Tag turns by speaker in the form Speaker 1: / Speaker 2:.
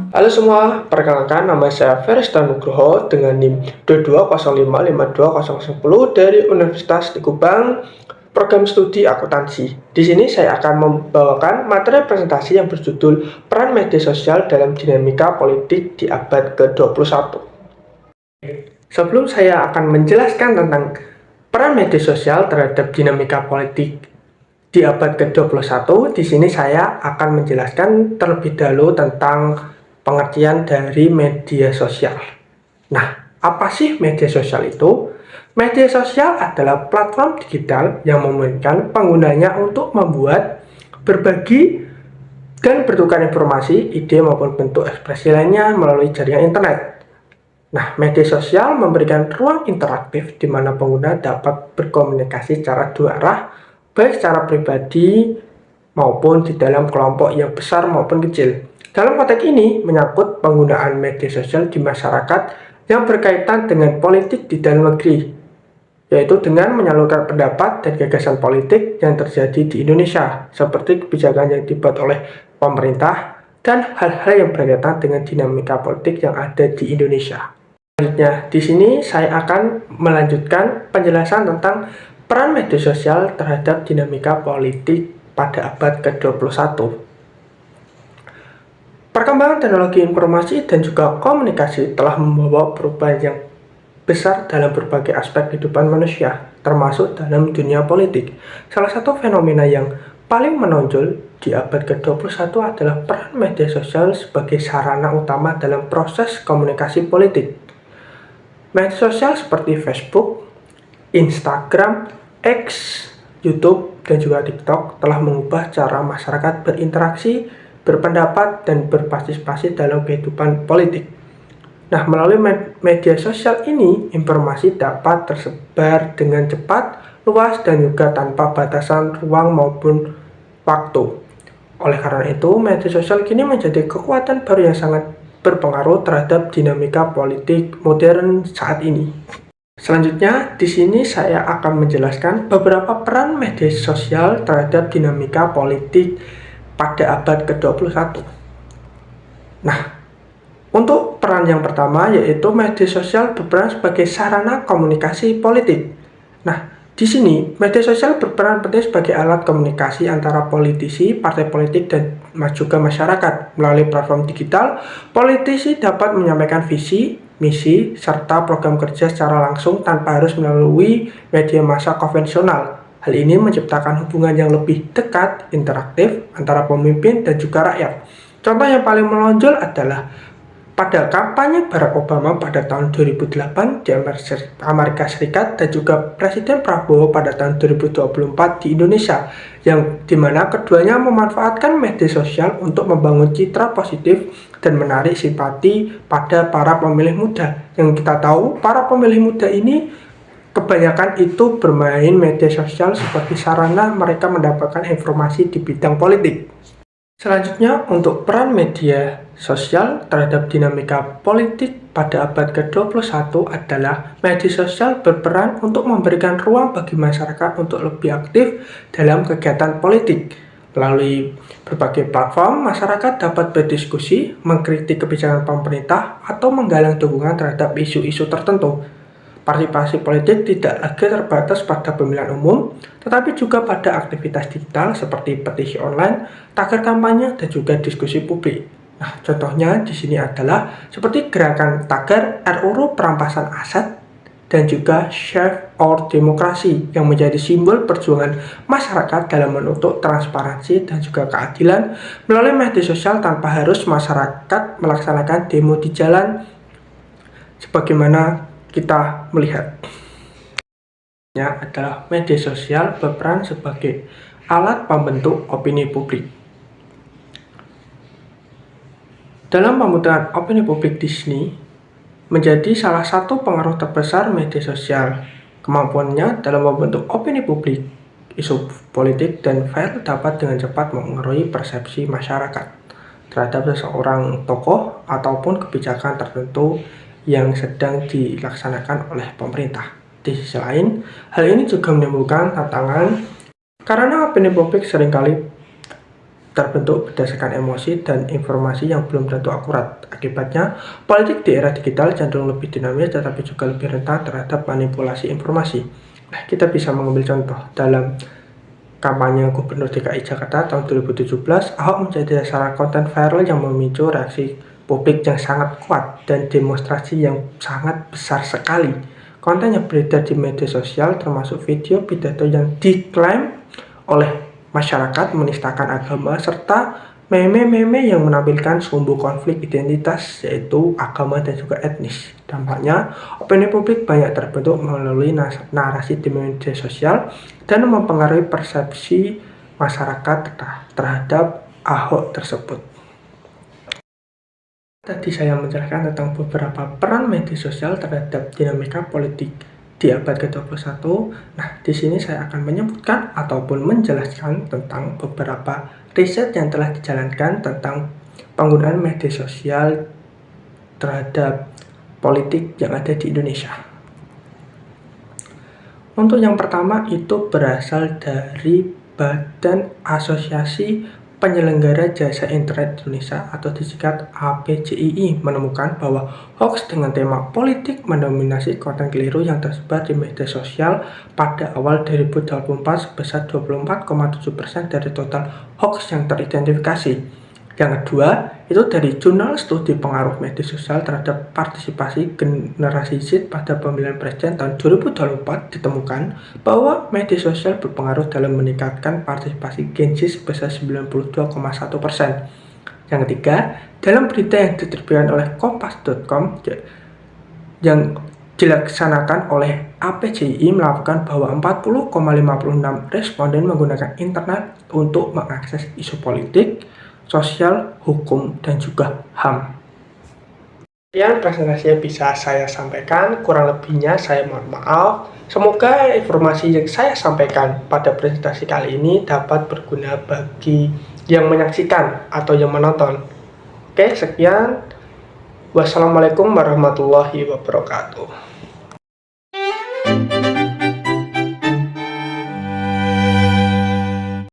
Speaker 1: Halo semua, perkenalkan nama saya Ferista Nugroho dengan NIM 2205520010 dari Universitas di Kubang, program studi akuntansi. Di sini saya akan membawakan materi presentasi yang berjudul Peran Media Sosial dalam Dinamika Politik di Abad ke-21. Sebelum saya akan menjelaskan tentang peran media sosial terhadap dinamika politik di abad ke-21, di sini saya akan menjelaskan terlebih dahulu tentang pengertian dari media sosial. Nah, apa sih media sosial itu? Media sosial adalah platform digital yang memungkinkan penggunanya untuk membuat, berbagi, dan bertukar informasi, ide maupun bentuk ekspresi lainnya melalui jaringan internet. Nah, media sosial memberikan ruang interaktif di mana pengguna dapat berkomunikasi secara dua arah, baik secara pribadi maupun di dalam kelompok yang besar maupun kecil. Dalam konteks ini, menyangkut penggunaan media sosial di masyarakat yang berkaitan dengan politik di dalam negeri, yaitu dengan menyalurkan pendapat dan gagasan politik yang terjadi di Indonesia, seperti kebijakan yang dibuat oleh pemerintah dan hal-hal yang berkaitan dengan dinamika politik yang ada di Indonesia. Selanjutnya, di sini saya akan melanjutkan penjelasan tentang peran media sosial terhadap dinamika politik pada abad ke-21. Perkembangan teknologi informasi dan juga komunikasi telah membawa perubahan yang besar dalam berbagai aspek kehidupan manusia, termasuk dalam dunia politik. Salah satu fenomena yang paling menonjol di abad ke-21 adalah peran media sosial sebagai sarana utama dalam proses komunikasi politik. Media sosial seperti Facebook, Instagram, X, YouTube, dan juga TikTok telah mengubah cara masyarakat berinteraksi, berpendapat, dan berpartisipasi dalam kehidupan politik. Nah, melalui media sosial ini, informasi dapat tersebar dengan cepat, luas, dan juga tanpa batasan ruang maupun waktu. Oleh karena itu, media sosial kini menjadi kekuatan baru yang sangat berpengaruh terhadap dinamika politik modern saat ini. Selanjutnya, di sini saya akan menjelaskan beberapa peran media sosial terhadap dinamika politik pada abad ke-21. Nah, untuk peran yang pertama yaitu media sosial berperan sebagai sarana komunikasi politik. Nah, di sini media sosial berperan penting sebagai alat komunikasi antara politisi, partai politik, dan juga masyarakat. Melalui platform digital, politisi dapat menyampaikan visi, misi, serta program kerja secara langsung tanpa harus melalui media massa konvensional. Hal ini menciptakan hubungan yang lebih dekat, interaktif antara pemimpin dan juga rakyat. Contoh yang paling menonjol adalah pada kampanye Barack Obama pada tahun 2008 di Amerika Serikat dan juga Presiden Prabowo pada tahun 2024 di Indonesia, yang dimana keduanya memanfaatkan media sosial untuk membangun citra positif dan menarik simpati pada para pemilih muda. Yang kita tahu, para pemilih muda ini kebanyakan itu bermain media sosial sebagai sarana mereka mendapatkan informasi di bidang politik. Selanjutnya, untuk peran media sosial terhadap dinamika politik pada abad ke-21 adalah media sosial berperan untuk memberikan ruang bagi masyarakat untuk lebih aktif dalam kegiatan politik. Melalui berbagai platform, masyarakat dapat berdiskusi, mengkritik kebijakan pemerintah, atau menggalang dukungan terhadap isu-isu tertentu. Partisipasi politik tidak lagi terbatas pada pemilihan umum, tetapi juga pada aktivitas digital seperti petisi online, tagar kampanye, dan juga diskusi publik. Nah, contohnya di sini adalah seperti gerakan tagar RUU perampasan aset dan juga Save Our Demokrasi yang menjadi simbol perjuangan masyarakat dalam menuntut transparansi dan juga keadilan melalui media sosial tanpa harus masyarakat melaksanakan demo di jalan sebagaimana kita melihat. Adalah media sosial berperan sebagai alat pembentuk opini publik. Dalam pembentukan opini publik di sini menjadi salah satu pengaruh terbesar media sosial. Kemampuannya dalam membentuk opini publik, isu politik, dan viral dapat dengan cepat mengaruhi persepsi masyarakat terhadap seseorang tokoh ataupun kebijakan tertentu yang sedang dilaksanakan oleh pemerintah. Di sisi lain, hal ini juga menimbulkan tantangan karena opini publik seringkali terbentuk berdasarkan emosi dan informasi yang belum tentu akurat. Akibatnya, politik di era digital cenderung lebih dinamis tetapi juga lebih rentan terhadap manipulasi informasi. Nah, kita bisa mengambil contoh dalam kampanye Gubernur DKI Jakarta tahun 2017, Ahok menjadi sasaran konten viral yang memicu reaksi publik yang sangat kuat dan demonstrasi yang sangat besar sekali. Konten yang beredar di media sosial termasuk video pidato yang diklaim oleh masyarakat menistakan agama serta meme-meme yang menampilkan sumber konflik identitas yaitu agama dan juga etnis. Dampaknya, opini publik banyak terbentuk melalui narasi di media sosial dan mempengaruhi persepsi masyarakat terhadap Ahok tersebut. Tadi saya menjelaskan tentang beberapa peran media sosial terhadap dinamika politik di abad ke-21. Nah, di sini saya akan menyebutkan ataupun menjelaskan tentang beberapa riset yang telah dijalankan tentang penggunaan media sosial terhadap politik yang ada di Indonesia. Untuk yang pertama itu berasal dari Badan Asosiasi Penyelenggara Jasa Internet Indonesia atau disingkat APJII menemukan bahwa hoax dengan tema politik mendominasi konten keliru yang tersebar di media sosial pada awal 2024 sebesar 24,7% dari total hoax yang teridentifikasi. Yang kedua, itu dari jurnal studi pengaruh media sosial terhadap partisipasi generasi Z pada pemilihan presiden tahun 2024 ditemukan bahwa media sosial berpengaruh dalam meningkatkan partisipasi Gen Z sebesar 92,1%. Yang ketiga, dalam berita yang diterbitkan oleh kompas.com yang dilaksanakan oleh APJII melakukan bahwa 40,56 responden menggunakan internet untuk mengakses isu politik, sosial, hukum, dan juga HAM. Sekian presentasi yang bisa saya sampaikan, kurang lebihnya saya mohon maaf. Semoga informasi yang saya sampaikan pada presentasi kali ini dapat berguna bagi yang menyaksikan atau yang menonton. Oke, sekian. Wassalamualaikum warahmatullahi wabarakatuh.